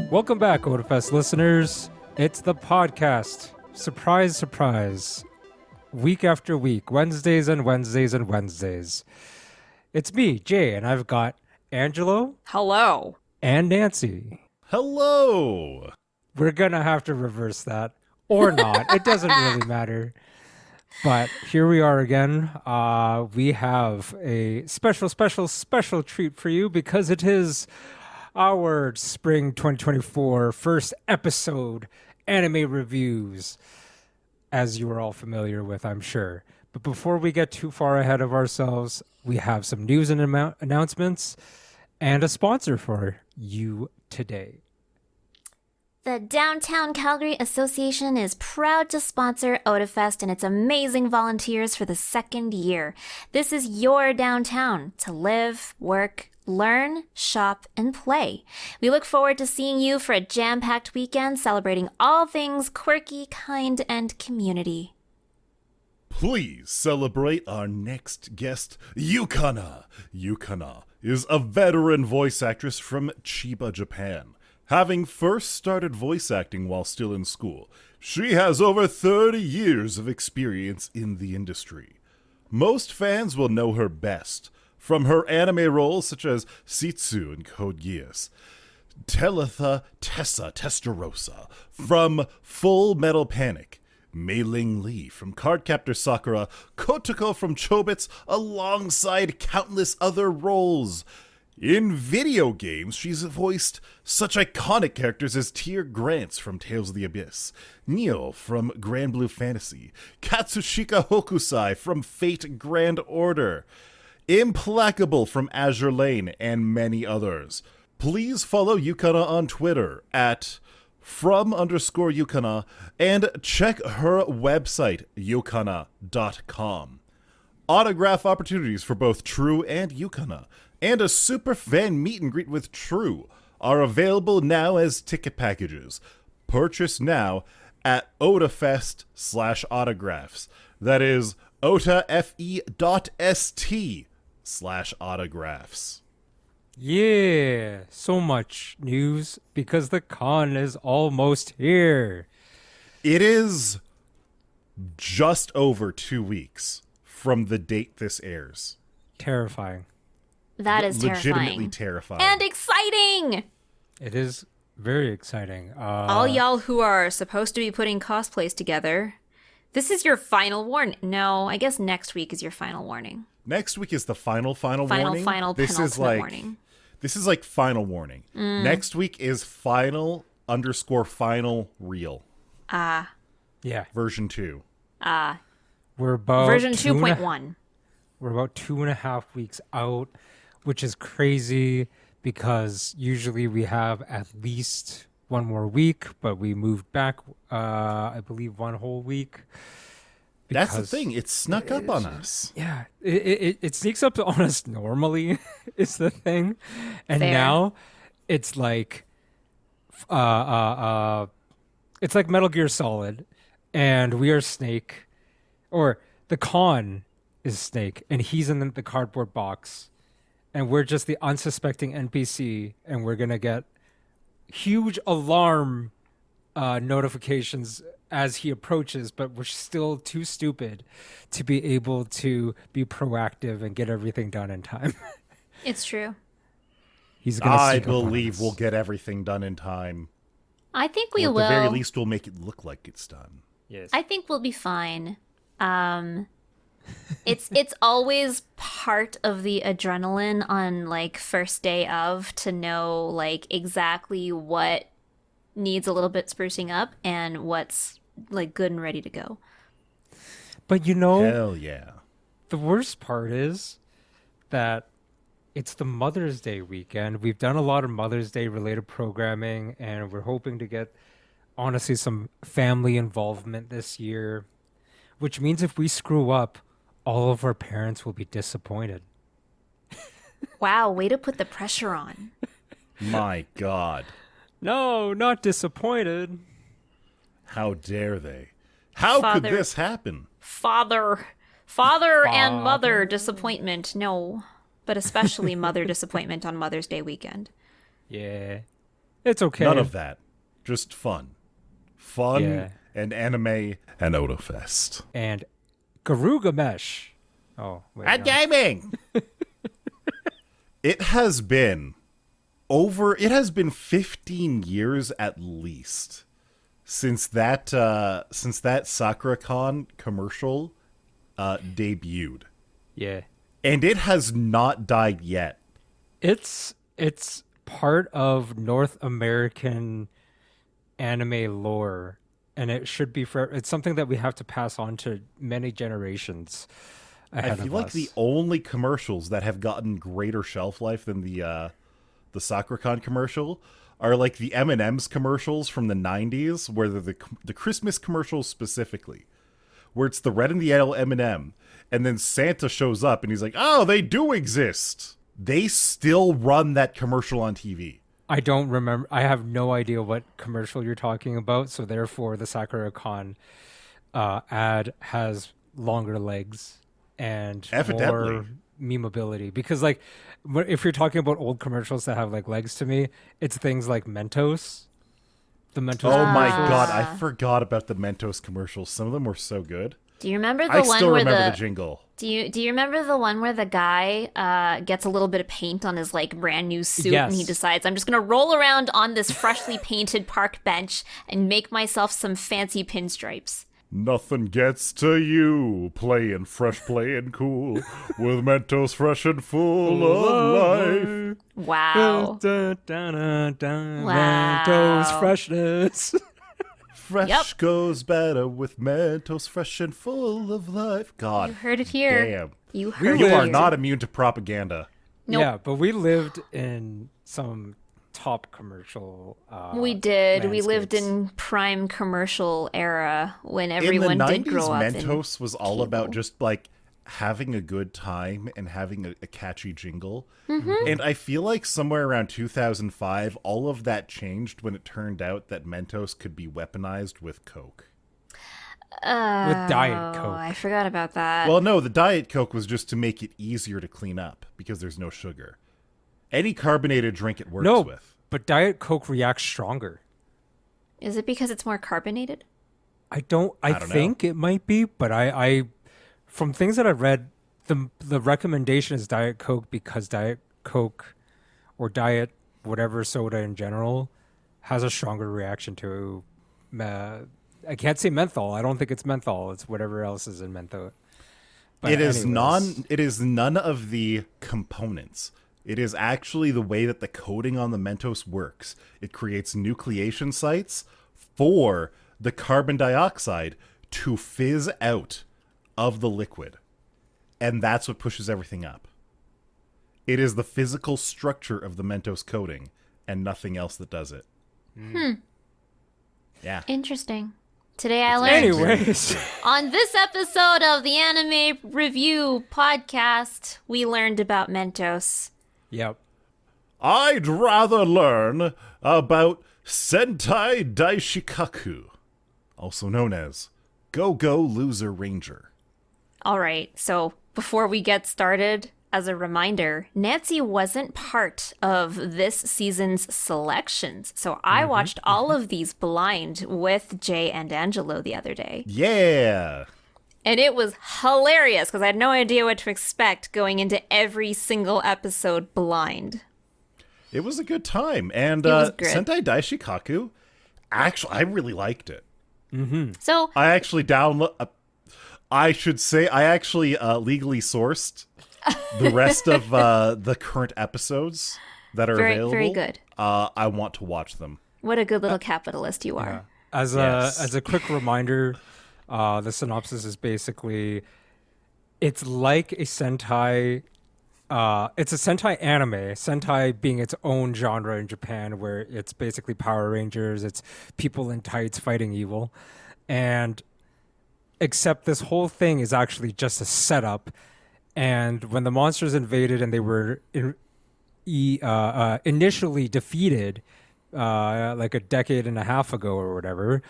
Welcome back, Otafest listeners. It's the podcast. Surprise, surprise. Week after week, Wednesdays and Wednesdays and Wednesdays. It's me, Jay, and I've got Angelo. Hello. And Nancy. Hello. We're going to have to reverse that. Or not. It doesn't really matter. But here we are again. We have a special treat for you because it is our spring 2024 first episode anime reviews, as you are all familiar with, I'm sure. But before we get too far ahead of ourselves, we have some news and announcements and a sponsor for you today. The Downtown Calgary Association is proud to sponsor Otafest and its amazing volunteers for the second year. This is your downtown to live, work, learn, shop, and play. We look forward to seeing you for a jam-packed weekend celebrating all things quirky, kind, and community. Please celebrate our next guest, Yukana. Yukana is a veteran voice actress from Chiba, Japan. Having first started voice acting while still in school, she has over 30 years of experience in the industry. Most fans will know her best from her anime roles such as Sitsu in Code Geass, Talitha Tessa Testarossa from Full Metal Panic, Mei Ling Lee from Cardcaptor Sakura, Kotoko from Chobits, alongside countless other roles. In video games, she's voiced such iconic characters as Tyr Grants from Tales of the Abyss, Neo from Grand Blue Fantasy, Katsushika Hokusai from Fate Grand Order, Implacable from Azure Lane, and many others. Please follow Yukana on Twitter at @from_Yukana and check her website, yukana.com. Autograph opportunities for both True and Yukana, and a super fan meet and greet with True are available now as ticket packages. Purchase now at Otafest/autographs. That is otafe.st/autographs. Yeah, so much news because the con is almost here. It is just over 2 weeks from the date this airs. Terrifying. That is Legitimately terrifying. terrifying. And exciting! It is very exciting. All y'all who are supposed to be putting cosplays together, this is your final warning. No, I guess next week is your final warning. Next week is the final warning. Final penultimate warning. This is like final warning. Next week is final real. Yeah. Version 2. We're about Version 2.1. We're about 2.5 weeks out, which is crazy because usually we have at least one more week, but we moved back, I believe, one whole week. That's the thing. It snuck up on us. Yeah, it sneaks up on us normally, is the thing. And Fair. now it's like, it's like Metal Gear Solid, and we are Snake, or the con is Snake, and he's in the cardboard box, and we're just the unsuspecting NPC, and we're gonna get huge alarm notifications as he approaches, but we're still too stupid to be able to be proactive and get everything done in time. It's true. He's gonna I sneak up on believe us. we'll get everything done in time. I think we Or at will. the very least, we'll make it look like it's done. Yes. I think we'll be fine. It's always part of the adrenaline on like first day of to know like exactly what needs a little bit sprucing up and what's like good and ready to go. But you know, Hell yeah. the worst part is that it's the Mother's Day weekend. We've done a lot of Mother's Day related programming, and we're hoping to get, honestly, some family involvement this year, which means if we screw up, all of our parents will be disappointed. Wow, way to put the pressure on. My God. No, not disappointed. How dare they? How could Father. this happen? Father and mother disappointment. No, but especially mother disappointment on Mother's Day weekend. Yeah. It's okay. None of that. Just fun. Fun Yeah. and anime and Otafest. And Garugamesh. Oh, wait. And no. gaming! It has been 15 years at least since that SakuraCon commercial debuted. Yeah. And it has not died yet. It's part of North American anime lore, and it should be it's something that we have to pass on to many generations ahead I of feel like us. the only commercials that have gotten greater shelf life than the SakuraCon commercial are like the M&M's commercials from the 90s, where they're the Christmas commercials specifically, where it's the red and the yellow M&M, and then Santa shows up and he's like, "Oh, they do exist." They still run that commercial on TV. I don't remember. I have no idea what commercial you're talking about, so therefore the SakuraCon ad has longer legs and Evidently. more memeability. Because like, if you're talking about old commercials that have like legs to me, it's things like Mentos. The Mentos. Oh my commercials. god, I forgot about the Mentos commercials. Some of them were so good. Do you remember the I one still where remember the jingle. Do you remember the one where the guy gets a little bit of paint on his like brand new suit and he Yes. decides, I'm just gonna roll around on this freshly painted park bench and make myself some fancy pinstripes. Nothing gets to you, playing fresh, playing cool, with Mentos fresh and full of life. Wow. Dun, dun, dun, dun, Wow. Mentos freshness. Fresh Yep. goes better with Mentos fresh and full of life. God, You heard it here. damn. You heard You it are here. not immune to propaganda. Nope. Yeah, but we lived in some top commercial. We did. We lived landscapes. in prime commercial era when In everyone the did 90s, grow up. Mentos was all cable. about just like having a good time and having a catchy jingle. Mm-hmm. And I feel like somewhere around 2005, all of that changed when it turned out that Mentos could be weaponized with Coke. with Diet Oh, Coke. I forgot about that. Well, no, the Diet Coke was just to make it easier to clean up because there's no sugar. Any carbonated drink it works No, with. but Diet Coke reacts stronger. Is it because it's more carbonated? I don't know. Think it might be, but I from things that I've read, the recommendation is Diet Coke because Diet Coke or Diet whatever soda in general has a stronger reaction to I can't say menthol. I don't think it's menthol. It's whatever else is in menthol. But It is anyways. it is none of the components. It is actually the way that the coating on the Mentos works. It creates nucleation sites for the carbon dioxide to fizz out of the liquid. And that's what pushes everything up. It is the physical structure of the Mentos coating and nothing else that does it. Yeah. Interesting. Today I learned Anyways, on this episode of the Anime Review podcast, we learned about Mentos. yep. I'd rather learn about Sentai Daishikaku, also known as Go-Go Loser Ranger. All right, so before we get started, as a reminder, Nancy wasn't part of this season's selections. So I watched all of these blind with Jay and Angelo the other day. Yeah. And it was hilarious because I had no idea what to expect going into every single episode blind. It was a good time. And was good. Sentai Daishikaku, actually, I really liked it. So I actually I should say I actually legally sourced the rest of the current episodes that are Very- available. very good. I want to watch them. what a good little capitalist you are. As Yes. a quick reminder, the synopsis is basically it's like a Sentai. It's a Sentai anime. Sentai being its own genre in Japan, where it's basically Power Rangers. It's people in tights fighting evil, and except this whole thing is actually just a setup. And when the monsters invaded and they were initially defeated, like a decade and a half ago or whatever,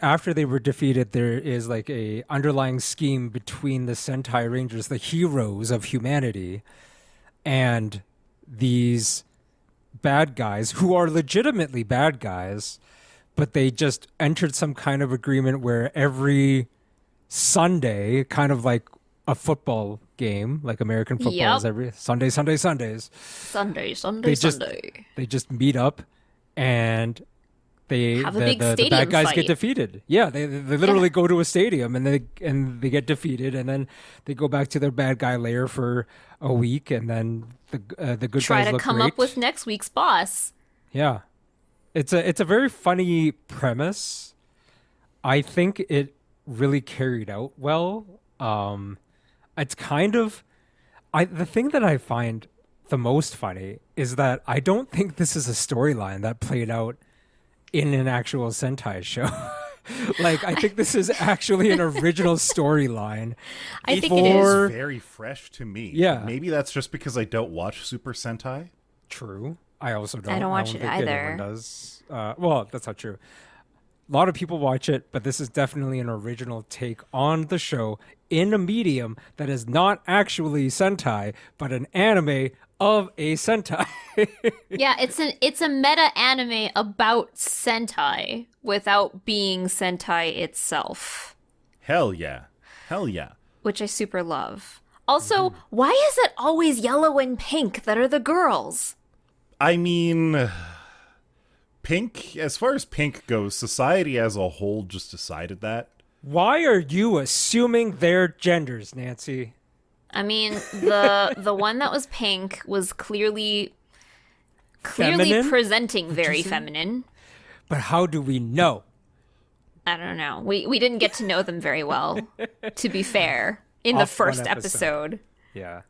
after they were defeated, there is like a underlying scheme between the Sentai Rangers, the heroes of humanity, and these bad guys who are legitimately bad guys, but they just entered some kind of agreement where every Sunday, kind of like a football game, like American football is Yep. every Sundays. They just meet up and Have a big the stadium bad guys fight. get defeated. Yeah, they literally go to a stadium and they get defeated, and then they go back to their bad guy lair for a week, and then the good Try guys to look come great. up with next week's boss. Yeah, it's a very funny premise. I think it really carried out well. It's kind of the thing that I find the most funny is that I don't think this is a storyline that played out in an actual Sentai show. Like, I think this is actually an original storyline. I think it is. For- Very fresh to me. Yeah. Maybe that's just because I don't watch Super Sentai. True. I also don't. I don't watch it think either. anyone does. Well, that's not true. A lot of people watch it, but this is definitely an original take on the show in a medium that is not actually Sentai, but an anime of a Sentai. Yeah, it's a meta anime about Sentai without being Sentai itself, Hell yeah. Hell yeah. which I super love. Also, why is it always yellow and pink that are the girls? I mean, Pink, as far as Pink goes, society as a whole just decided that. Why are you assuming their genders, Nancy? I mean, the one that was pink was clearly Feminine? presenting very say? feminine. But how do we know? I don't know. We didn't get to know them very well, to be fair, in the Off one first episode. episode. Yeah.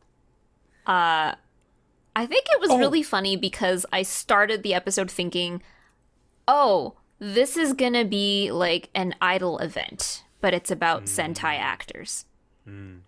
I think it was really funny because I started the episode thinking, oh, this is gonna be like an idol event, but it's about Sentai actors. And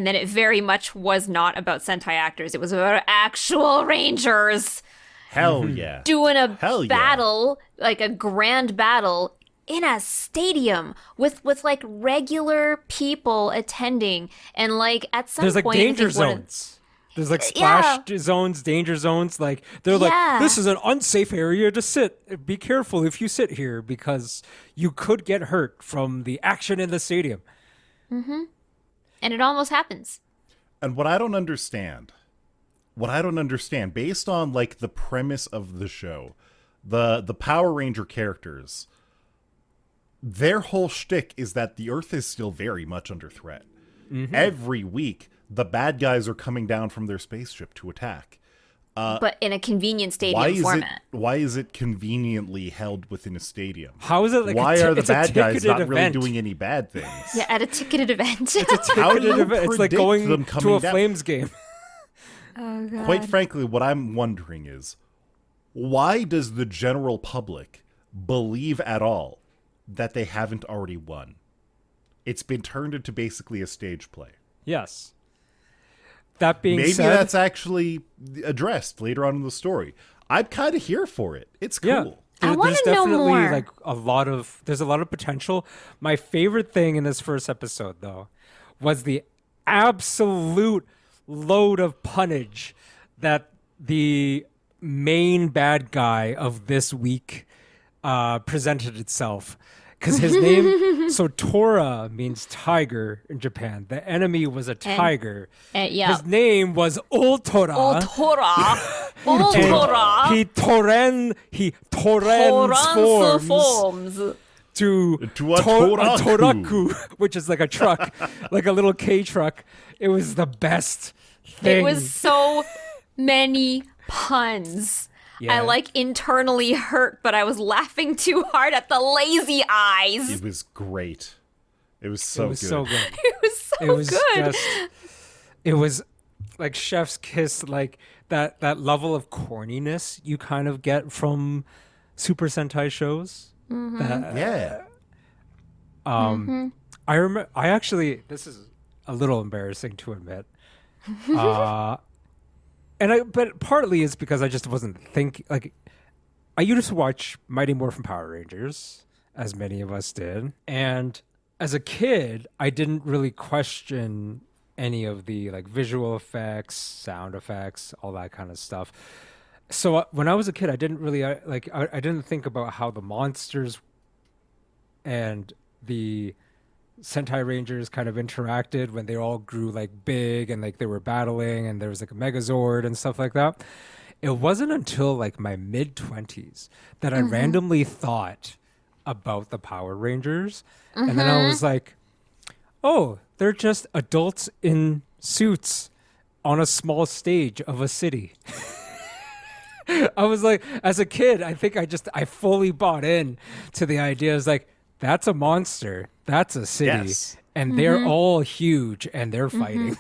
then it very much was not about Sentai actors. It was about actual rangers Hell yeah. doing a Hell yeah. battle, like a grand battle in a stadium with like regular people attending, and like at some There's like point I think danger one of- zones. There's like splash zones, danger zones. Like they're Yeah. like, this is an unsafe area to sit. Be careful if you sit here because you could get hurt from the action in the stadium. and it almost happens. And what I don't understand, based on like the premise of the show, the Power Ranger characters, their whole shtick is that the Earth is still very much under threat. Every week, the bad guys are coming down from their spaceship to attack. But in a convenient stadium format. Why is it conveniently held within a stadium? How is it like? Why are the it's a bad guys ticketed not really event. doing any bad things? Yeah, at a ticketed event. How do you Ticketed event. It's like predict going them to coming a down? Flames game. Oh, God. Quite frankly, what I'm wondering is, why does the general public believe at all that they haven't already won? It's been turned into basically a stage play. Yes. That being Maybe said, that's actually addressed later on in the story. I'm kind of here for it. It's cool. yeah. I wanna There's know definitely more. like there's a lot of potential. My favorite thing in this first episode though was the absolute load of punnage that the main bad guy of this week presented itself. Because his name, so Tora means tiger in Japan. The enemy was a tiger. yeah. His name was Ultora. Ultora. And Ultora. he transforms forms. to To a a toraku. toraku, which is like a truck, like a little K truck. It was the best thing. It was so many puns. Yeah. I like internally hurt, but I was laughing too hard at the lazy eyes. It was great. It was so it was good. so good. It was so It was good. just, it was like chef's kiss, like that level of corniness you kind of get from Super Sentai shows. That, Yeah. I remember. I actually. This is a little embarrassing to admit. But partly it's because I just wasn't thinking. Like, I used to watch Mighty Morphin Power Rangers, as many of us did, and as a kid, I didn't really question any of the like visual effects, sound effects, all that kind of stuff. So when I was a kid, I didn't really I didn't think about how the monsters and the Sentai Rangers kind of interacted when they all grew like big and like they were battling and there was like a Megazord and stuff like that. It wasn't until like my mid 20s that I randomly thought about the Power Rangers. And then I was like, oh, they're just adults in suits on a small stage of a city. I was like, as a kid, I think I fully bought in to the idea. It's like, that's a monster. That's a city. Yes. And they're all huge and they're fighting.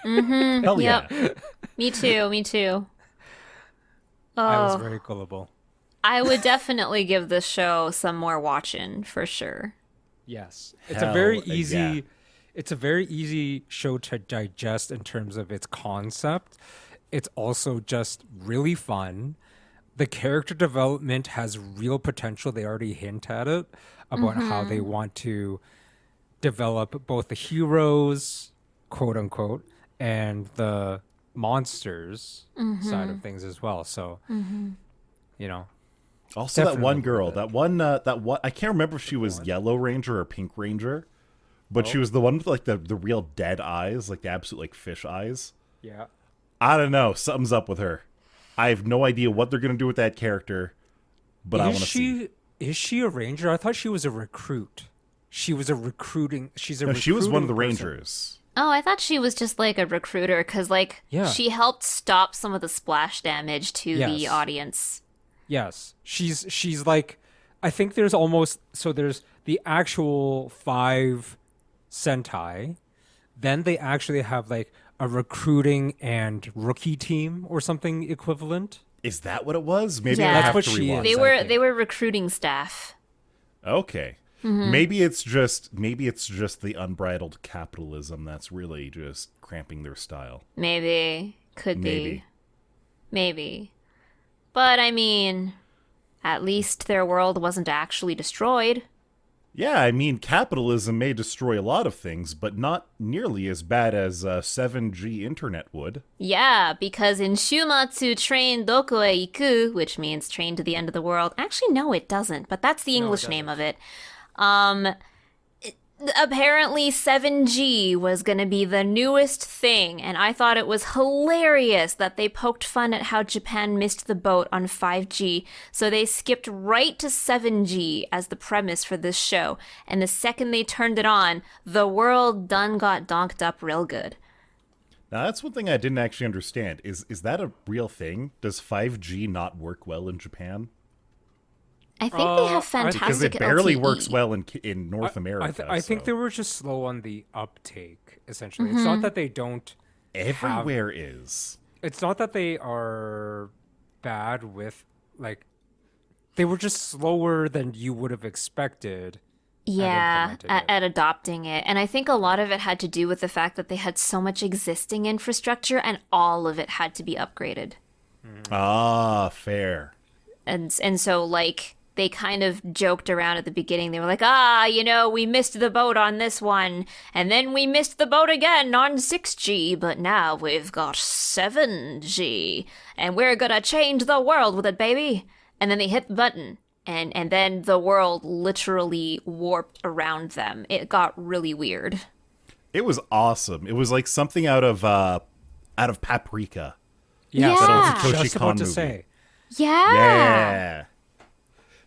Hell yeah. Yep. Me too. I was Oh, very gullible. I would definitely give this show some more watching for sure. Yes. It's a very Hell, easy yeah. it's a very easy show to digest in terms of its concept. It's also just really fun. The character development has real potential. They already hint at it about how they want to develop both the heroes, quote unquote, and the monsters side of things as well. So, you know, Also, that Definitely one worth girl, it. that one, I can't remember if she was Yellow Ranger or Pink Ranger, but she was the one with like the real dead eyes, like the absolute like fish eyes. yeah. I don't know, something's up with her. I have no idea what they're gonna do with that character, but I want to see. Is she a ranger? I thought she was a recruit. She was a recruiting. She's a. No, she was one of the recruiting person. Rangers. Oh, I thought she was just like a recruiter because, like, Yeah. she helped stop some of the splash damage to the Yes. audience. Yes, she's like, I think there's there's the actual 5 Sentai, then they actually have like a recruiting and rookie team or something equivalent. Is that what it was? Maybe Yeah. I That's have what to she rewatch. is. They I were think. they were recruiting staff. Okay. Maybe it's just the unbridled capitalism that's really just cramping their style. Maybe. Could Maybe. be. Maybe. But I mean, at least their world wasn't actually destroyed. Yeah, I mean, capitalism may destroy a lot of things, but not nearly as bad as 7G internet would. Yeah, because in Shumatsu train doko e iku, which means train to the end of the world. Actually, no, it doesn't, but that's the English name of it. Apparently 7G was going to be the newest thing, and I thought it was hilarious that they poked fun at how Japan missed the boat on 5G, so they skipped right to 7G as the premise for this show, and the second they turned it on, the world done got donked up real good. Now, that's one thing I didn't actually understand. Is that a real thing? Does 5G not work well in Japan? I think they have I- fantastic Because it barely LTE. works well in North America. I think so. they were just slow on the uptake. Essentially, it's not that they don't. Everywhere is. It's not that they are bad with like. They were just slower than you would have expected. Yeah, implementing it. at adopting it. And I think a lot of it had to do with the fact that they had so much existing infrastructure and all of it had to be upgraded. Ah, fair. And so like they kind of joked around at the beginning. They were like, we missed the boat on this one, and then we missed the boat again on 6G, but now we've got 7G, and we're gonna change the world with it, baby. And then they hit the button, and then the world literally warped around them. It got really weird. It was awesome. It was like something out of Paprika. Yes, Yeah. I was Satoshi just Kon about to movie. say. Yeah.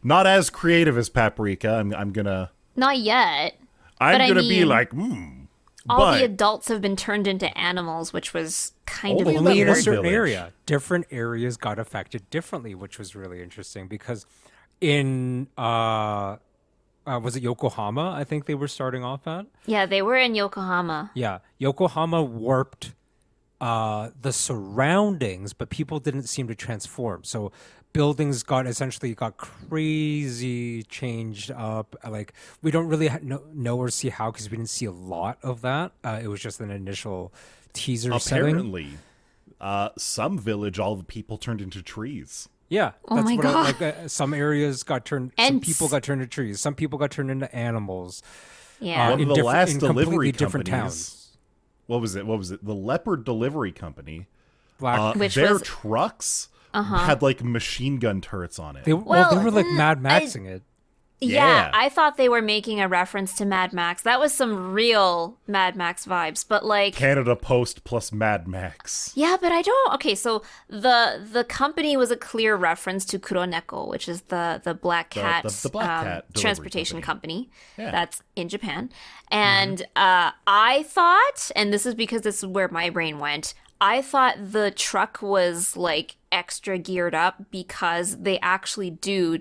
Not as creative as Paprika. I'm gonna Not yet. I'm But I gonna be mean, like, All but the adults have been turned into animals, which was kind of Only Only in a one certain village. area. Different areas got affected differently, which was really interesting because in was it Yokohama? I think they were starting off at. Yeah, they were in Yokohama. Yeah, Yokohama warped the surroundings, but people didn't seem to transform. So buildings essentially got crazy changed up. Like we don't really know or see how because we didn't see a lot of that. It was just an initial teaser setting. apparently, some village, all the people turned into trees. Yeah, Oh my what God. some areas got turned. Some Ents. people got turned into trees. Some people got turned into animals. Yeah. One in of the last in delivery completely different companies. towns. What was it? The Leopard Delivery Company. Black. Which Their was- trucks had like machine gun turrets on it. They Well, were like Mad Maxing it. Yeah. I thought they were making a reference to Mad Max. That was some real Mad Max vibes, but like Canada Post plus Mad Max. yeah, but I don't. Okay, so the company was a clear reference to Kuroneko, which is the black cat, the black cat delivery transportation company Yeah. that's in Japan. And I thought, and this is because this is where my brain went, I thought the truck was like extra geared up because they actually do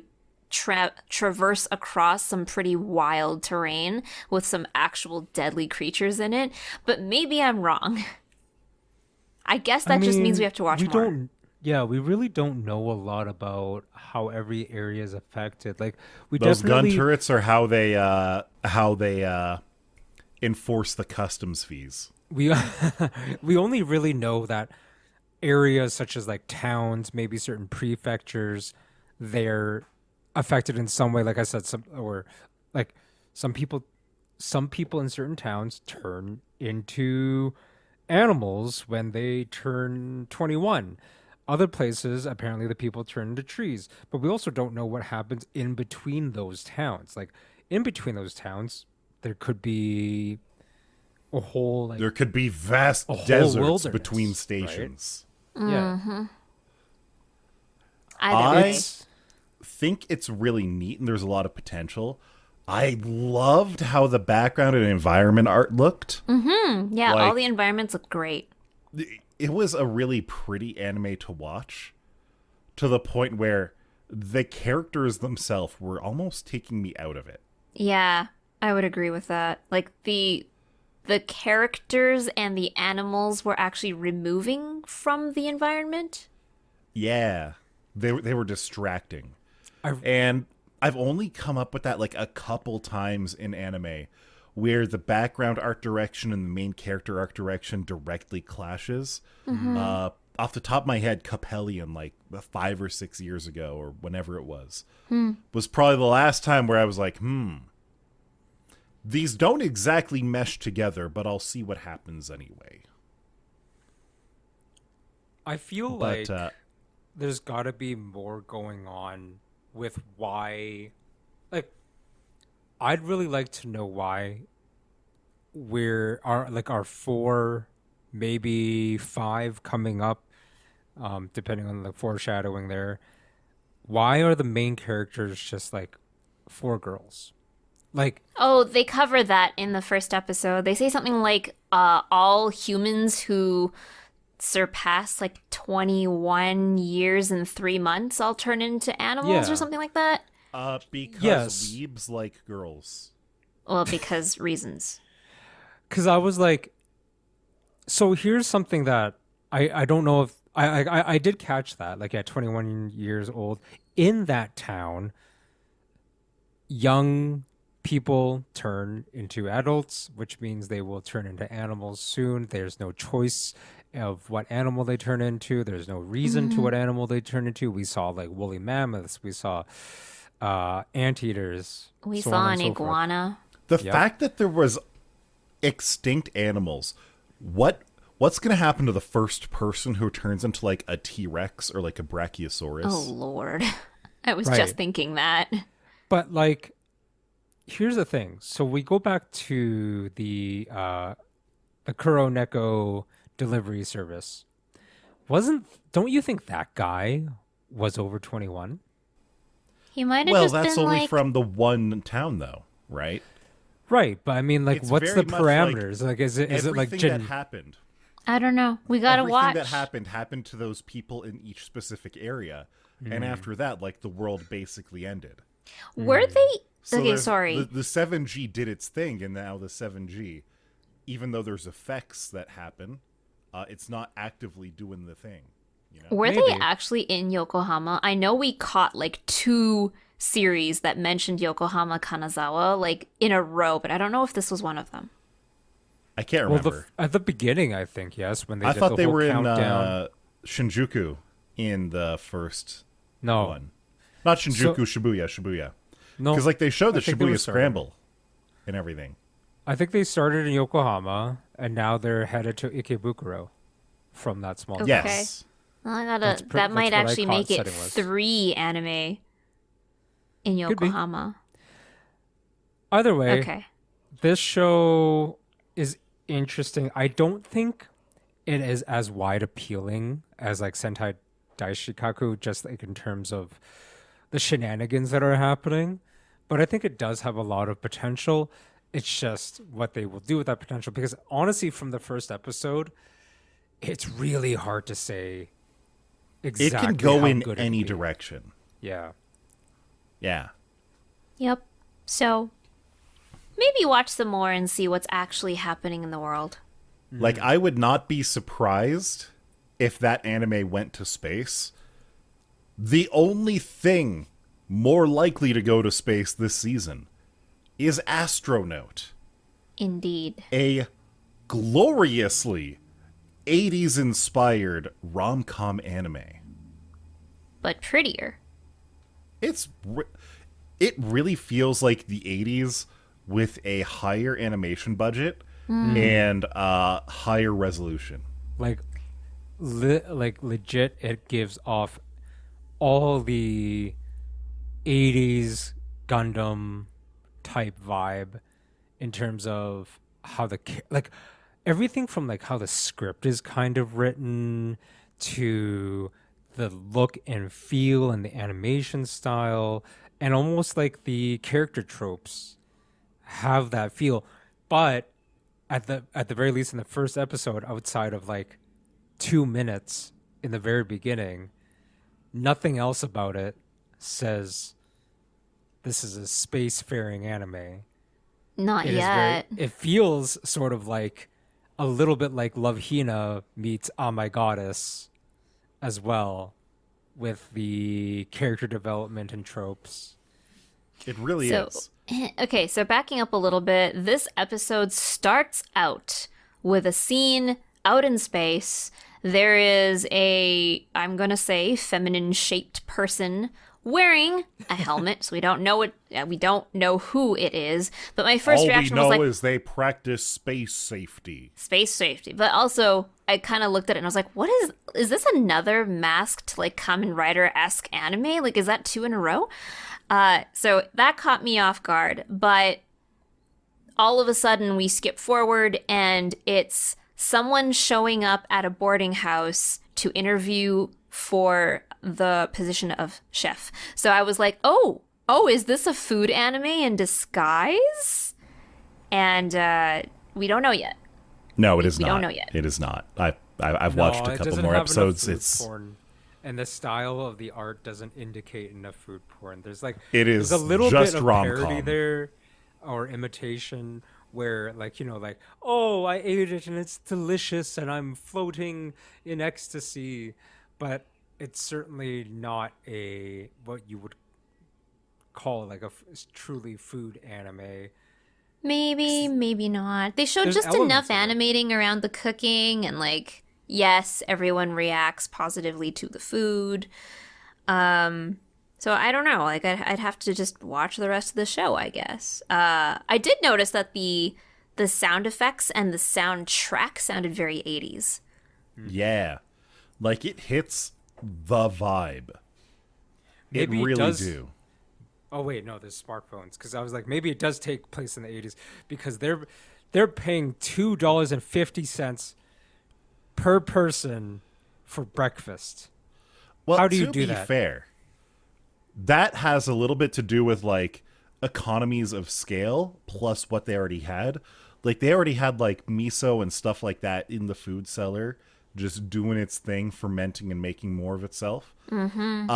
traverse across some pretty wild terrain with some actual deadly creatures in it. But maybe I'm wrong. I guess that just means we have to watch more. Yeah, we really don't know a lot about how every area is affected. Like we Those gun definitely turrets are how they enforce the customs fees. we we only really know that areas such as like towns, maybe certain prefectures, they're affected in some way. Like I said, some people in certain towns turn into animals when they turn 21. Other places, apparently the people turn into trees. But we also don't know what happens in between those towns. Like in between those towns, there could be a whole like There could be vast whole deserts wilderness, between right? stations. yeah. I think it's really neat and there's a lot of potential. I loved how the background and environment art looked. Yeah, Like- all the environments look great. It was a really pretty anime to watch, to the point where the characters themselves were almost taking me out of it. Yeah, I would agree with that. Like the characters and the animals were actually removing from the environment. Yeah, they were distracting. I- And I've only come up with that like a couple times in anime where the background art direction and the main character art direction directly clashes. Off the top of my head, Capellion, like 5 or 6 years ago or whenever it was probably the last time where I was like, these don't exactly mesh together, but I'll see what happens anyway. I feel But like there's got to be more going on with why. Like, I'd really like to know why our 4, maybe 5 coming up, depending on the foreshadowing there. Why are the main characters just like 4 girls? Like, Oh, they cover that in the first episode. They say something like all humans who surpass like 21 years and 3 months all turn into animals Yeah. or something like that. Because Yes. weebs like girls. Well, because reasons. because I was like, so here's something that I don't know if I did catch that, like at 21 years old in that town, young people turn into adults, which means they will turn into animals soon. There's no choice of what animal they turn into. There's no reason to what animal they turn into. We saw like woolly mammoths. We saw anteaters. We so saw on an and so forth. iguana. The Yep. fact that there was extinct animals, what's going to happen to the first person who turns into like a T-Rex or like a Brachiosaurus? Oh, Lord. I was Right. just thinking that. But like, here's the thing. So we go back to the Kuroneko delivery service. Don't you think that guy was over 21? He might have Well, just that's been only like... from the one town though, right? Right, but I mean, like, It's what's the very much parameters? Like, is it like Everything that happened. I don't know. We gotta Everything watch. that happened to those people in each specific area, and after that, like the world basically ended. Were they... So okay, there's- sorry. The 7G did its thing, and now the 7G, even though there's effects that happen, it's not actively doing the thing. You know? Were they Maybe. actually in Yokohama? I know we caught like 2 series that mentioned Yokohama Kanazawa like in a row, but I don't know if this was one of them. I can't well, remember. at the beginning, I think yes, when they I did thought the they whole were countdown. in Shinjuku in the first No, one. Not Shinjuku, Shibuya. no, Because like they showed the I think they were Shibuya started. Scramble and everything. I think they started in Yokohama, and now they're headed to Ikebukuro from that small. Okay. town. Yes. Well, that's that might what I actually caught make it setting was. 3 anime in Could be. Yokohama. Either way, Okay. this show is interesting. I don't think it is as wide appealing as like Sentai Daishikaku, just like in terms of the shenanigans that are happening. But I think it does have a lot of potential. It's just what they will do with that potential. Because honestly, from the first episode, it's really hard to say It exactly can go how in good any it'll be. direction. Yeah. Yeah. Yep. So maybe watch some more and see what's actually happening in the world. Like, I would not be surprised if that anime went to space. The only thing more likely to go to space this season is Astro Note, Indeed. a gloriously 80s inspired rom-com anime. But prettier. It really feels like the 80s with a higher animation budget and higher resolution. Like legit, it gives off all the 80s Gundam type vibe in terms of how like everything from like how the script is kind of written to the look and feel and the animation style and almost like the character tropes have that feel. But at the very least in the first episode, outside of like 2 minutes in the very beginning, nothing else about it says this is a spacefaring anime. Not It is yet. it feels sort of like a little bit like Love Hina meets Ah My Goddess as well, with the character development and tropes. It really So, is. okay, so backing up a little bit, this episode starts out with a scene out in space. There is I'm going to say, feminine shaped person wearing a helmet. So we don't know who it is. But my first All we reaction was know like, is they practice space safety. space safety. But also, I kind of looked at it and I was like, what is this another masked, like, Kamen Rider-esque anime? Like, is that 2 in a row? So that caught me off guard. But all of a sudden, we skip forward and it's someone showing up at a boarding house to interview for the position of chef. So I was like, oh, is this a food anime in disguise? And we don't know yet. No, it is we not. don't know yet. It is not. I've No, watched a it couple doesn't more have enough episodes. food It's porn, and the style of the art doesn't indicate enough food porn. There's like It is there's a little just bit of rom-com. parody there or imitation where like like, oh, I ate it and it's delicious and I'm floating in ecstasy, but it's certainly not a what you would call like a truly food anime. Maybe not. They showed There's just elements enough of it. animating around the cooking and like, yes, everyone reacts positively to the food. So I don't know. Like I'd have to just watch the rest of the show, I guess. I did notice that the sound effects and the soundtrack sounded very 80s. yeah, like it hits the vibe. Maybe it it really does- do. Oh wait, no, there's smartphones because I was like maybe it does take place in the 80s because they're paying $2.50 per person for breakfast. Well, How do you to do be that? fair, that has a little bit to do with like economies of scale plus what they already had. Like they already had like miso and stuff like that in the food cellar, just doing its thing, fermenting and making more of itself. Mm-hmm.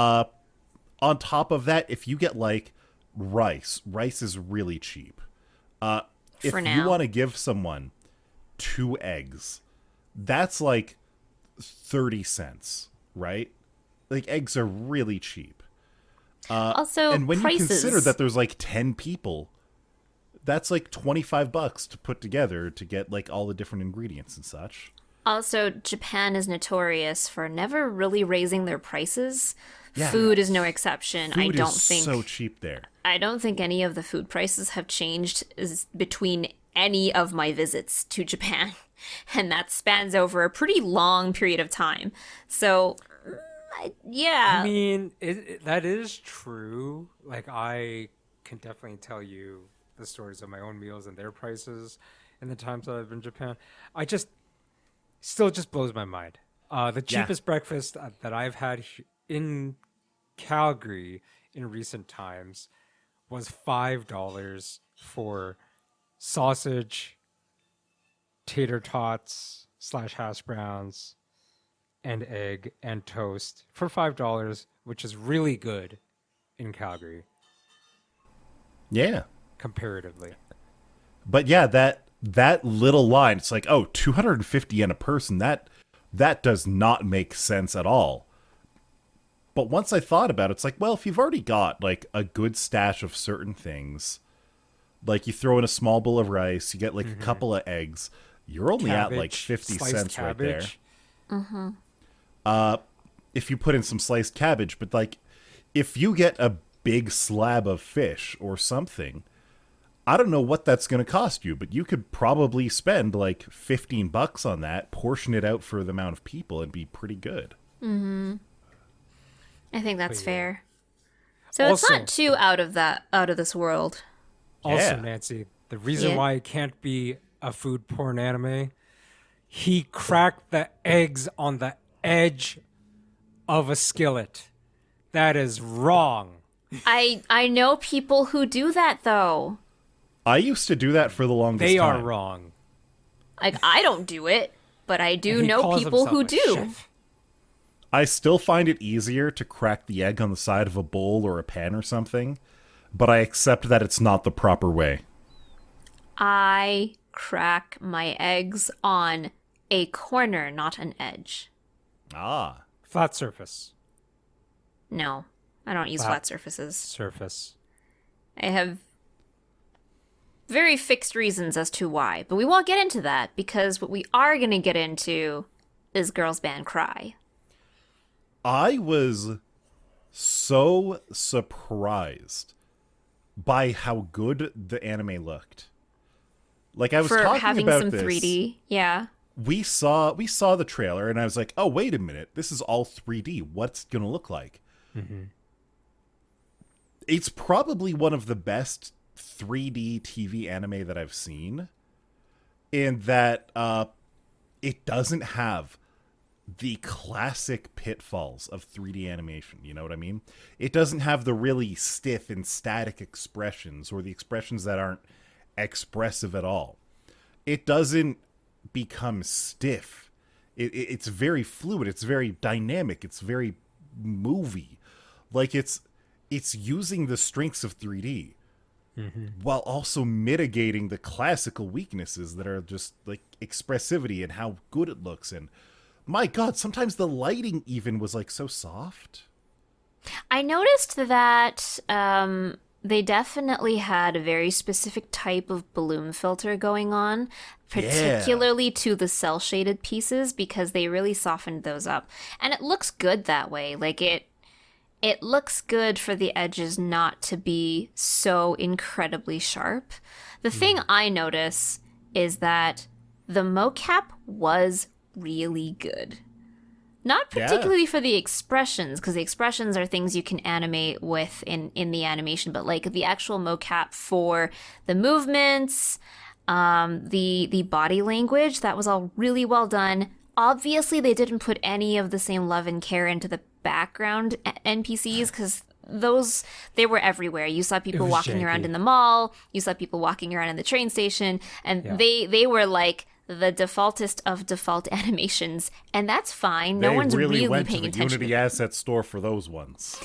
On top of that, if you get like rice is really cheap. If For you now. want to give someone 2 eggs, that's like 30 cents, right? Like eggs are really cheap. Also, And when prices. you consider that there's like 10 people, that's like $25 to put together to get like all the different ingredients and such. Also, Japan is notorious for never really raising their prices. Yeah. Food is no exception. Food I don't is think so cheap there. I don't think any of the food prices have changed between any of my visits to Japan, and that spans over a pretty long period of time. So Yeah. I mean, that is true. Like, I can definitely tell you the stories of my own meals and their prices in the times that I've been in Japan. I just still just blows my mind. The cheapest breakfast that I've had in Calgary in recent times was $5 for sausage, tater tots slash hash browns, and egg and toast for $5, which is really good in Calgary Yeah. comparatively. But yeah, that little line, it's like, oh, 250 yen a person. That does not make sense at all. But once I thought about it, it's like, well, if you've already got like a good stash of certain things, like you throw in a small bowl of rice, you get like a couple of eggs, you're only at like 50 sliced cents cabbage. right there. If you put in some sliced cabbage, but like if you get a big slab of fish or something, I don't know what that's going to cost you, but you could probably spend like $15 on that, portion it out for the amount of people, and be pretty good. I think that's yeah. fair. So it's Also- not too out of this world. Also, Yeah. Nancy, the reason Yeah. why it can't be a food porn anime, he cracked the eggs on the edge of a skillet. That is wrong. I know people who do that though. I used to do that for the longest They time. are wrong. Like I don't do it, but I do And he know calls people who himself a do. chef. I still find it easier to crack the egg on the side of a bowl or a pan or something, but I accept that it's not the proper way. I crack my eggs on a corner, not an edge. Ah. Flat surface. No, I don't use Wow. flat surfaces. Surface. I have very fixed reasons as to why, but we won't get into that because what we are going to get into is Girls Band Cry. I was so surprised by how good the anime looked. Like I was For talking having about some this. 3D. Yeah. We saw the trailer and I was like, "Oh, wait a minute. This is all 3D. What's going to look like?" It's probably one of the best 3D TV anime that I've seen, in that it doesn't have the classic pitfalls of 3D animation. You know what I mean? It doesn't have the really stiff and static expressions, or the expressions that aren't expressive at all. It doesn't become stiff. It's very fluid. It's very dynamic. It's very movie. Like it's using the strengths of 3D while also mitigating the classical weaknesses that are just like expressivity and how good it looks. And my God, sometimes the lighting even was like so soft. I noticed that they definitely had a very specific type of bloom filter going on, particularly to the cell shaded pieces, because they really softened those up. And it looks good that way. Like it looks good for the edges not to be so incredibly sharp. The thing I notice is that the mocap was really good. Not particularly for the expressions, because the expressions are things you can animate with in the animation, but like the actual mocap for the movements, the body language, that was all really well done. Obviously, they didn't put any of the same love and care into the background NPCs, because they were everywhere. You saw people was walking around janky. in the mall, you saw people walking around in the train station, and Yeah. they were like the defaultest of default animations, and that's fine. No They one's really went paying to the attention. Unity Asset Store for those ones.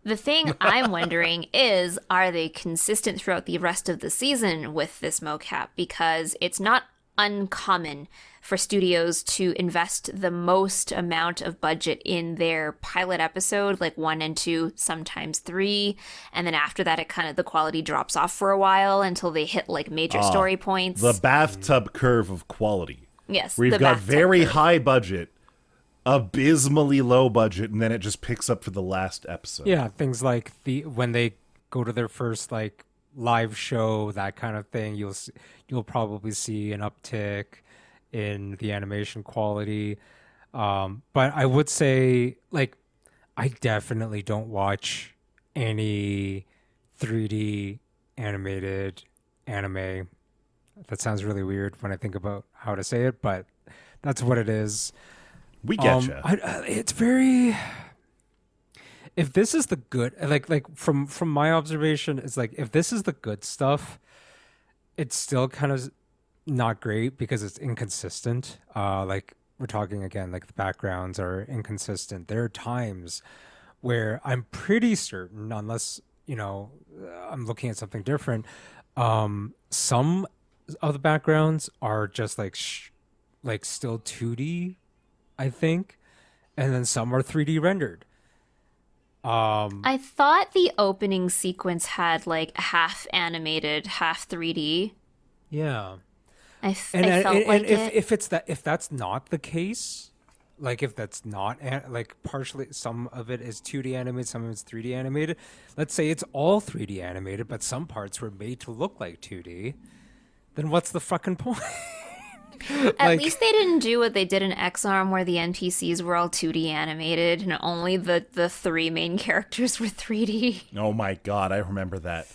The thing I'm wondering is, are they consistent throughout the rest of the season with this mocap? Because it's not uncommon for studios to invest the most amount of budget in their pilot episode, like 1 and 2, sometimes 3, and then after that the quality drops off for a while until they hit like major story points. The bathtub curve of quality. Yes, We've the got bathtub very curve. high budget, abysmally low budget, and then it just picks up for the last episode. Yeah, things like when they go to their first like live show, that kind of thing, you'll probably see an uptick in the animation quality. But I would say, like, I definitely don't watch any 3D animated anime. That sounds really weird when I think about how to say it, but that's what it is. We getcha. It's very. If this is the good, like from my observation, it's like if this is the good stuff, it's still kind of not great because it's inconsistent. Like we're talking again, like the backgrounds are inconsistent. There are times where I'm pretty certain, unless I'm looking at something different. Some of the backgrounds are just like still 2D, I think, and then some are 3D rendered. I thought the opening sequence had like half animated, half 3D. Yeah. I felt like it. If that's not the case, like if that's not like partially some of it is 2D animated, some of it's 3D animated. Let's say it's all 3D animated, but some parts were made to look like 2D. Then what's the fucking point? At least they didn't do what they did in X-Arm where the NPCs were all 2D animated and only the three main characters were 3D. Oh my god, I remember that.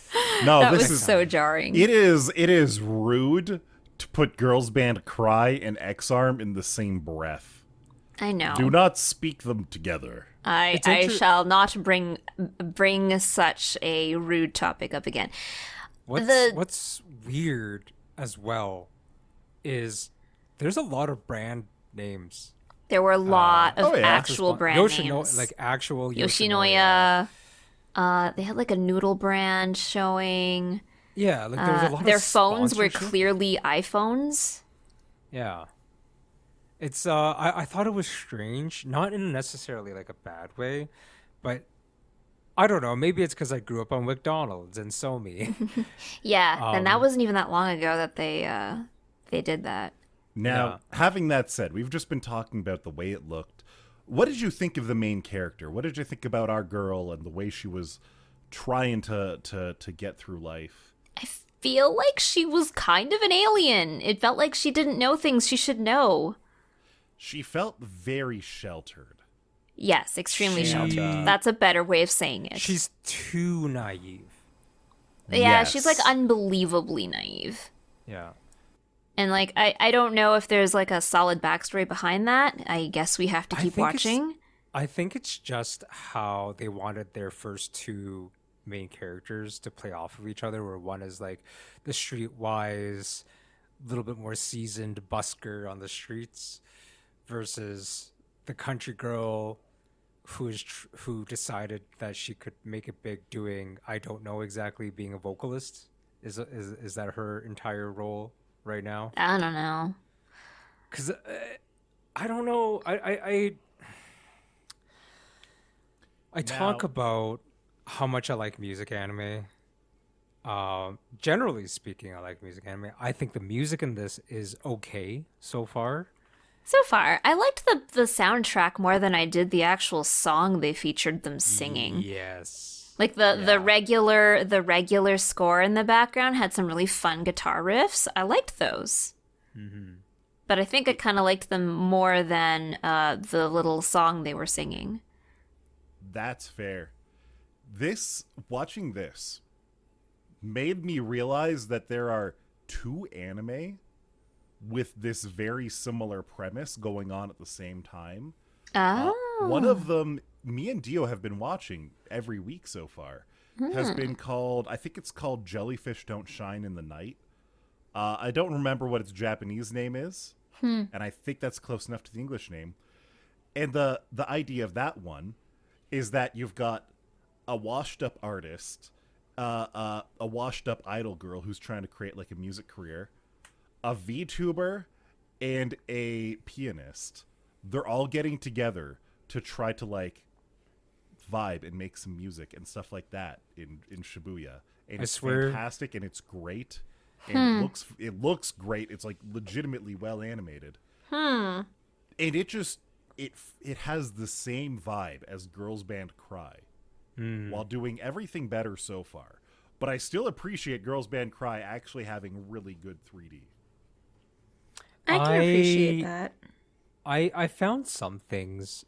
No, That this was is so jarring. It is rude to put Girls Band Cry and X-Arm in the same breath. I know. Do not speak them together. I shall not bring such a rude topic up again. What's weird as well is there's a lot of brand names. There were a lot of yeah. actual brand names. Like actual Yoshinoya. They had like a noodle brand showing. Yeah, like there was a lot Their of phones were sponsorship. clearly iPhones. Yeah. It's I thought it was strange, not in necessarily like a bad way, but I don't know, maybe it's because I grew up on McDonald's and SoMe. Yeah, and that wasn't even that long ago that they did that. Now, having that said, we've just been talking about the way it looked. What did you think of the main character? What did you think about our girl and the way she was trying to get through life? I feel like she was kind of an alien. It felt like she didn't know things she should know. She felt very sheltered. Yes, extremely sheltered. That's a better way of saying it. She's too naive. Yeah, Yes. she's like unbelievably naive. Yeah. And like I don't know if there's like a solid backstory behind that. I guess we have to keep watching. I think it's just how they wanted their first two main characters to play off of each other, where one is like the streetwise, little bit more seasoned busker on the streets versus the country girl who decided that she could make it big doing, I don't know exactly, being a vocalist. Is that her entire role right now? I don't know. Because I don't know. I talk about how much I like music anime. Generally speaking, I like music anime. I think the music in this is okay so far. So far, I liked the soundtrack more than I did the actual song they featured them singing. Yes. Like the regular score in the background had some really fun guitar riffs. I liked those. Mm-hmm. But I think I kind of liked them more than the little song they were singing. That's fair. Watching this made me realize that there are two anime with this very similar premise going on at the same time. Oh. One of them, me and Dio have been watching every week so far, has been called, I think it's called Jellyfish Don't Shine in the Night. I don't remember what its Japanese name is, and I think that's close enough to the English name. And the idea of that one is that you've got a washed-up artist, a washed-up idol girl who's trying to create like a music career, a VTuber, and a pianist. They're all getting together to try to like vibe and make some music and stuff like that in Shibuya. And it's fantastic and it's great. And it looks great. It's like legitimately well animated. And it just it has the same vibe as Girls Band Cry while doing everything better so far. But I still appreciate Girls Band Cry actually having really good 3D. I can appreciate that. I found some things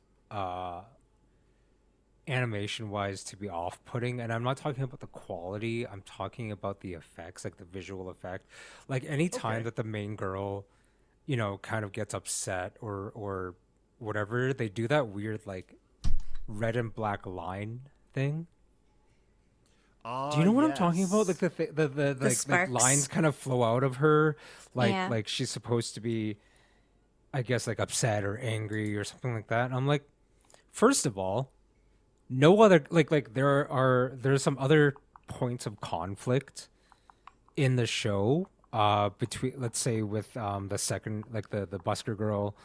animation wise to be off-putting, and I'm not talking about the quality, I'm talking about the effects, like the visual effect. Like any time that the main girl, kind of gets upset or whatever, they do that weird like red and black line thing. Do you know what I'm talking about? Like the sparks. lines kind of flow out of her, like Yeah. like she's supposed to be, I guess, like upset or angry or something like that. And I'm like, first of all, no other like there's some other points of conflict in the show between, let's say, with the second, like the busker girl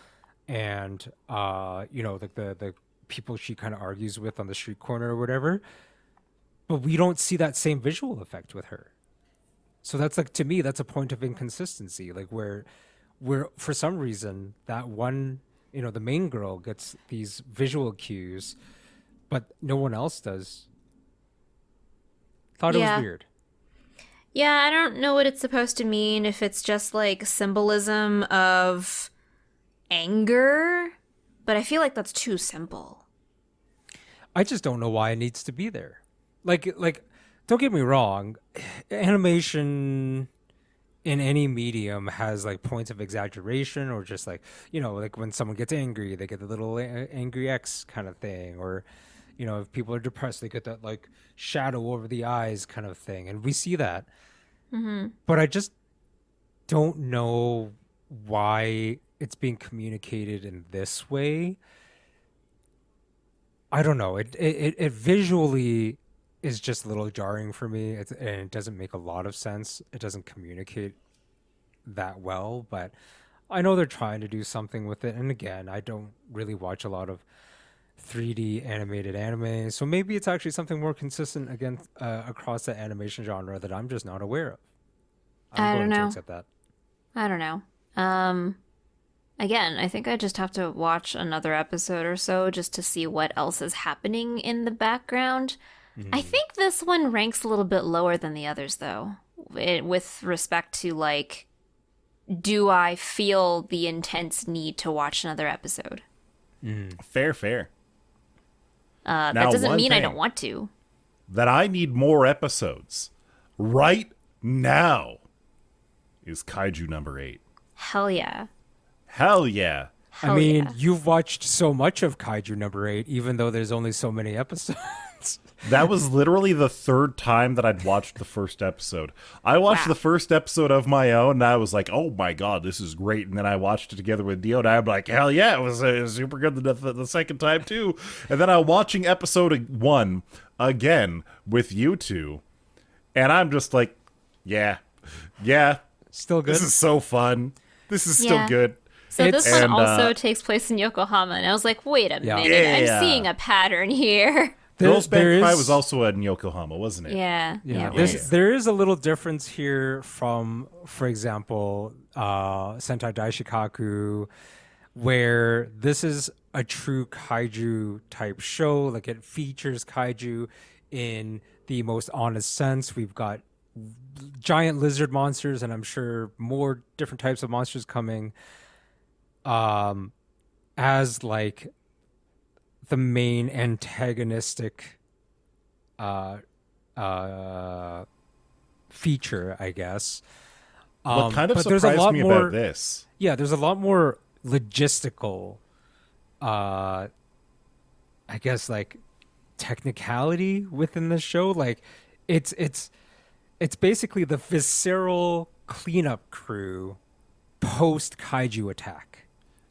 and like the people she kind of argues with on the street corner or whatever, but we don't see that same visual effect with her. So that's, like, to me, that's a point of inconsistency, like where for some reason that one, the main girl gets these visual cues but no one else does. Thought it Yeah. was weird. Yeah, I don't know what it's supposed to mean, if it's just like symbolism of anger, but I feel like that's too simple. I just don't know why it needs to be there. Like don't get me wrong, animation in any medium has like points of exaggeration, or just like, like when someone gets angry, they get the little angry X kind of thing, or if people are depressed, they get that like shadow over the eyes kind of thing, and we see that. But I just don't know why it's being communicated in this way. I don't know. It visually is just a little jarring for me, and it doesn't make a lot of sense. It doesn't communicate that well, but I know they're trying to do something with it. And again, I don't really watch a lot of 3D animated anime, so maybe it's actually something more consistent across the animation genre that I'm just not aware of. I don't going to know. accept that. I don't know. Again, I think I just have to watch another episode or so just to see what else is happening in the background. I think this one ranks a little bit lower than the others, though, with respect to, like, do I feel the intense need to watch another episode? Fair. That Now, doesn't one mean I thing don't want to. that I need more episodes right now is Kaiju number 8. Hell yeah. Hell yeah. Hell I mean, yeah. you've watched so much of Kaiju number 8, even though there's only so many episodes. That was literally the third time that I'd watched the first episode. I watched Wow. the first episode of my own, and I was like, oh my god, this is great. And then I watched it together with Dio, and I'm like, hell yeah, it was super good the second time, too. And then I'm watching episode 1 again with you two, and I'm just like, yeah, Still good. this is so fun. This is still Yeah. good. So this one And, also takes place in Yokohama, and I was like, wait a Yeah. minute, Yeah. I'm seeing a pattern here. Girls Band there Cry is- was also in Yokohama, wasn't it? Yeah. Yeah, it there's- was. there is a little difference here from, for example, Sentai Daishikaku, where this is a true kaiju type show. Like, it features kaiju in the most honest sense. We've got giant lizard monsters, and I'm sure more different types of monsters coming, as like the main antagonistic feature, I guess. What kind of but there's a surprised lot me more, about this? Yeah, there's a lot more logistical, I guess, like, technicality within the show. Like, it's basically the visceral cleanup crew post kaiju attack,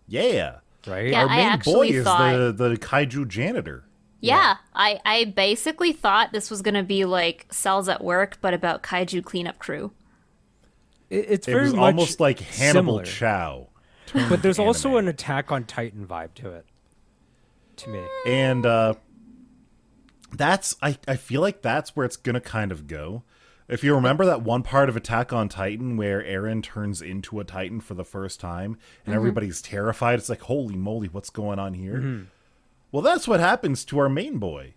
Yeah. right? Yeah, Our I main boy actually is thought- the kaiju janitor. Yeah, I basically thought this was going to be like Cells at Work, but about kaiju cleanup crew. It's It very was much almost like Hannibal similar. Chow. But there's also anime. an Attack on Titan vibe to it, to me. And that's I feel like that's where it's gonna kind of go. If you remember that one part of Attack on Titan where Eren turns into a Titan for the first time and everybody's terrified, it's like, holy moly, what's going on here? Well, that's what happens to our main boy.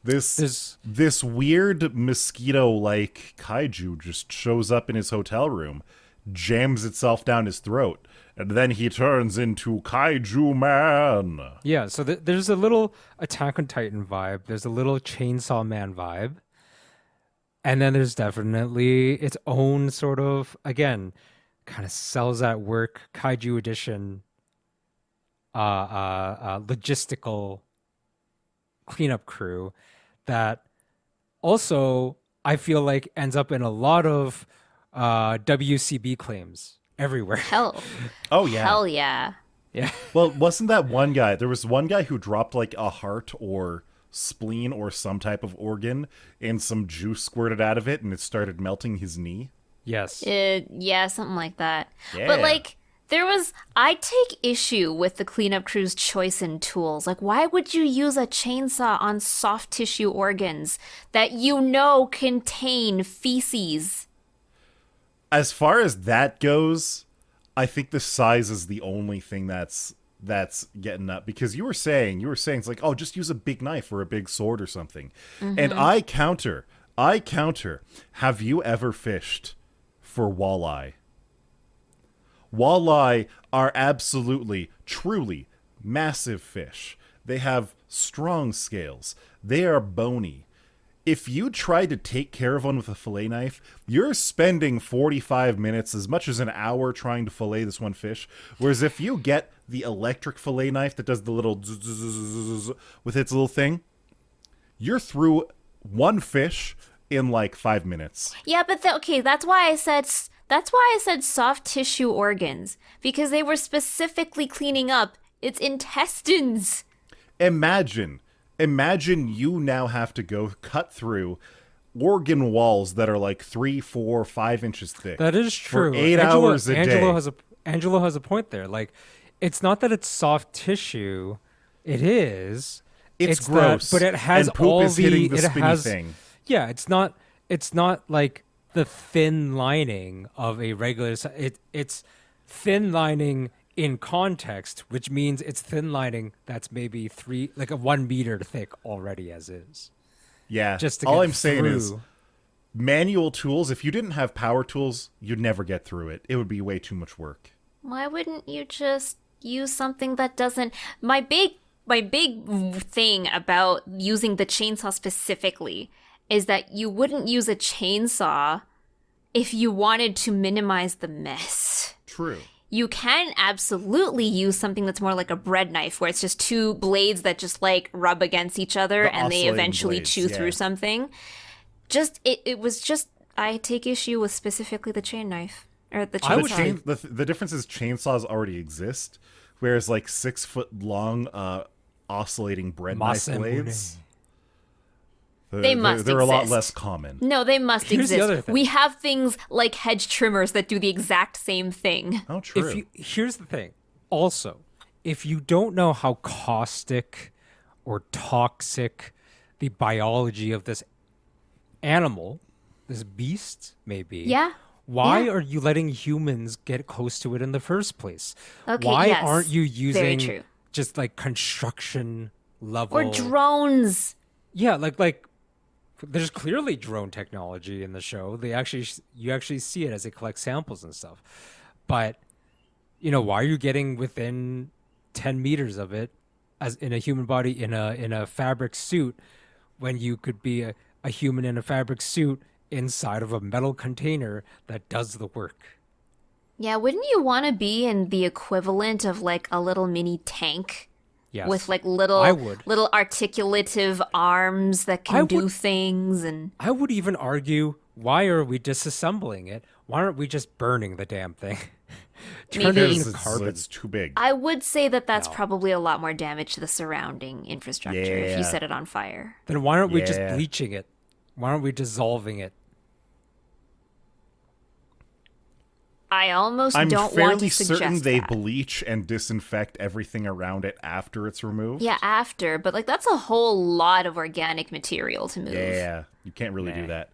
This weird mosquito-like kaiju just shows up in his hotel room, jams itself down his throat, And then he turns into Kaiju Man. Yeah, so there's a little Attack on Titan vibe. There's a little Chainsaw Man vibe. And then there's definitely its own sort of, again, kind of cells at work, Kaiju edition, logistical cleanup crew that also I feel like ends up in a lot of WCB claims everywhere. Hell. Oh, yeah. Hell yeah. Yeah. Well, wasn't that one guy? There was one guy who dropped like a heart or spleen or some type of organ and some juice squirted out of it and it started melting his knee. Yes. Yeah, something like that. Yeah. But like, I take issue with the cleanup crew's choice in tools. Like, why would you use a chainsaw on soft tissue organs that you know contain feces? As far as that goes, I think the size is the only thing that's getting up, because you were saying it's like, oh, just use a big knife or a big sword or something. And I counter, have you ever fished for walleye? Walleye are absolutely, truly massive fish. They have strong scales. They are bony. If you try to take care of one with a fillet knife, you're spending 45 minutes, as much as an hour, trying to fillet this one fish. Whereas if you get the electric fillet knife that does the little zzz with its little thing, you're through one fish in like 5 minutes. Yeah, but okay, that's why I said soft tissue organs, because they were specifically cleaning up its intestines. Imagine you now have to go cut through organ walls that are like 3, 4, 5 inches thick. That is true. For 8 hours a day. Angelo has a point there. Like, it's not that it's soft tissue. It is. It's gross. But it has and poop all is the hitting the it spinny has, thing. Yeah, it's not like the thin lining of a regular. It's thin lining in context, which means it's thin lining that's maybe 1 meter thick already as is. Yeah. Just to all get I'm saying through. is, manual tools, if you didn't have power tools, you'd never get through it. It would be way too much work. Why wouldn't you just use something that doesn't... My big thing about using the chainsaw specifically is that you wouldn't use a chainsaw if you wanted to minimize the mess. True. You can absolutely use something that's more like a bread knife, where it's just two blades that just like rub against each other The and they oscillating eventually blades, chew through something. I take issue with specifically the chain knife. Or the chainsaw. The difference is chainsaws already exist, whereas like 6 foot long oscillating bread knife blades, They must they're a lot exist. less common. No, they must Here's the exist. other thing. We have things like hedge trimmers that do the exact same thing. Oh, true. Here's the thing. Also, if you don't know how caustic or toxic the biology of this animal, this beast may be, Yeah. why Yeah. are you letting humans get close to it in the first place? Okay, why yes. aren't you Very using true. just like construction level Or drones. Yeah, like there's clearly drone technology in the show. You actually see it as it collects samples and stuff. But why are you getting within 10 meters of it as in a human body in a fabric suit when you could be a human in a fabric suit inside of a metal container that does the work? Yeah, wouldn't you want to be in the equivalent of like a little mini tank? Yes. With like I would. little articulative arms that can do things. And I would even argue, why are we disassembling it? Why aren't we just burning the damn thing? Turn it into carbon. It's too big. I would say that that's probably a lot more damage to the surrounding infrastructure if Yeah. you set it on fire. Then why aren't we just Yeah. bleaching it? Why aren't we dissolving it? I almost I'm don't want fairly to suggest certain they that. bleach and disinfect everything around it after it's removed. Yeah, after, but like that's a whole lot of organic material to move. Yeah, you can't really do that.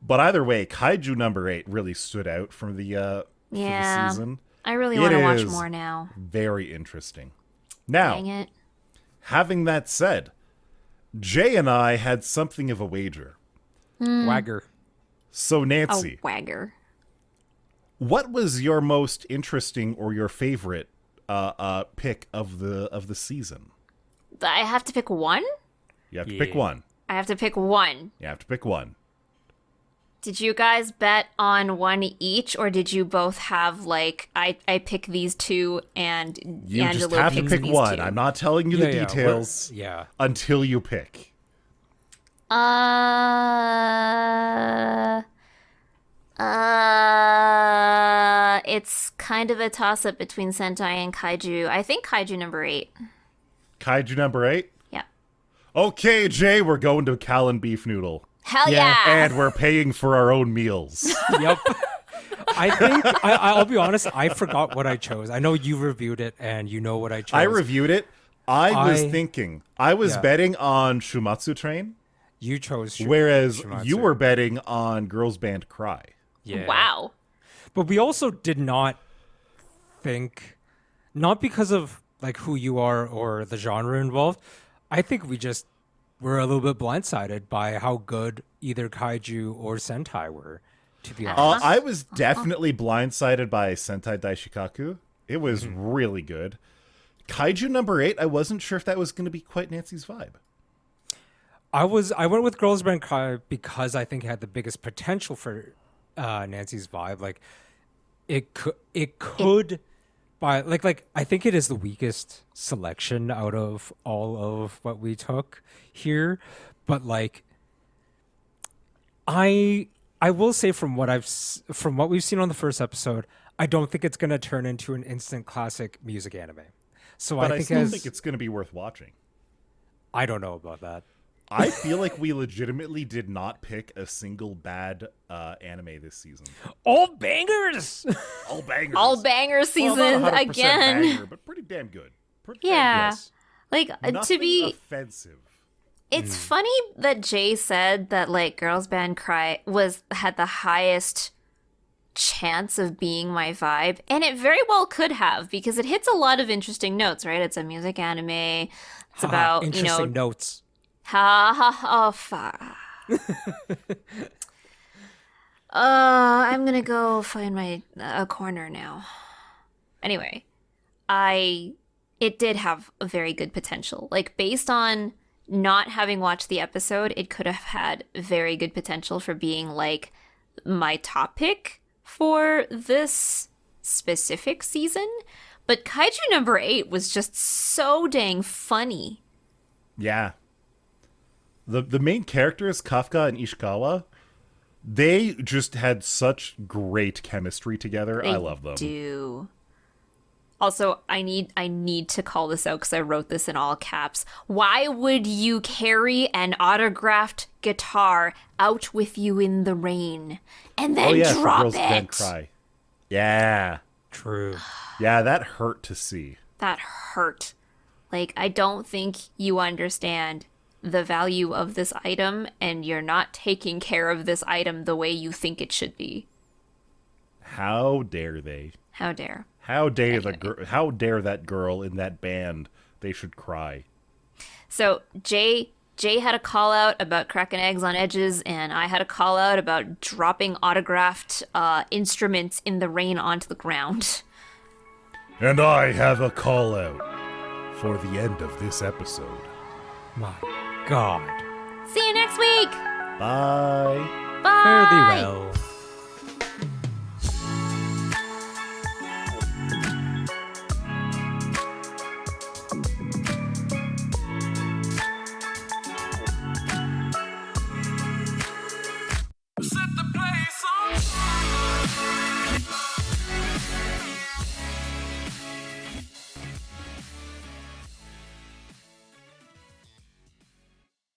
But either way, Kaiju number 8 really stood out from the for the season. I really It want to watch is more now. Very interesting. Now, Dang it. having that said, Jay and I had something of a wager. Wagger. So A Nancy, wagger. What was your most interesting or your favorite pick of the season? I have to pick one? You have to pick one. I have to pick one. You have to pick one. Did you guys bet on one each, or did you both have, like, I pick these two and You Angelo just have to picks pick these one. two? I'm not telling you the details Yeah. until you pick. It's kind of a toss-up between Sentai and Kaiju. I think Kaiju number 8. Kaiju number 8? Yeah. Okay, Jay, we're going to Cal and Beef Noodle. Hell Yeah. yeah! And we're paying for our own meals. Yep. I think I'll be honest. I forgot what I chose. I know you reviewed it, and you know what I chose. I reviewed it. I was betting on Shumatsu Train, You chose. whereas Shumatsu. you were betting on Girls Band Cry. Yeah. Wow. But we also did not think, not because of like who you are or the genre involved. I think we just were a little bit blindsided by how good either Kaiju or Sentai were. To be honest. I was definitely blindsided by Sentai Daishikaku. It was really good. Kaiju number 8, I wasn't sure if that was going to be quite Nancy's vibe. I went with Girls Band Cry because I think it had the biggest potential for Nancy's vibe. Like it could by like I think it is the weakest selection out of all of what we took here, but like I will say from what we've seen on the first episode, I don't think it's going to turn into an instant classic music anime. So But I I think still think it's going to be worth watching. I don't know about that. I feel like we legitimately did not pick a single bad anime this season. All bangers. All bangers. All banger Well, season not 100% again. banger, but pretty damn good. Pretty damn Yeah. good. Like, Nothing to be... offensive. It's funny that Jay said that, like, Girls Band Cry had the highest chance of being my vibe, and it very well could have, because it hits a lot of interesting notes, right? It's a music anime. It's about, interesting notes. Ha ha ha, oh, fuck. I'm gonna go find my a corner now. Anyway, it did have a very good potential. Like, based on not having watched the episode, it could have had very good potential for being like my top pick for this specific season. But Kaiju number 8 was just so dang funny. Yeah. The main characters, Kafka and Ishikawa, they just had such great chemistry together. I love them. Do. Also, I need to call this out because I wrote this in all caps. Why would you carry an autographed guitar out with you in the rain and then for drop Girls Band it? Cry. Yeah. True. Yeah, that hurt to see. That hurt. Like, I don't think you understand the value of this item, and you're not taking care of this item the way you think it should be. How dare they? How dare. How dare how dare that girl in that band? They should cry. So Jay had a call out about cracking eggs on edges, and I had a call out about dropping autographed instruments in the rain onto the ground. And I have a call out for the end of this episode. My God. See you next week! Bye. Bye! Fare thee well.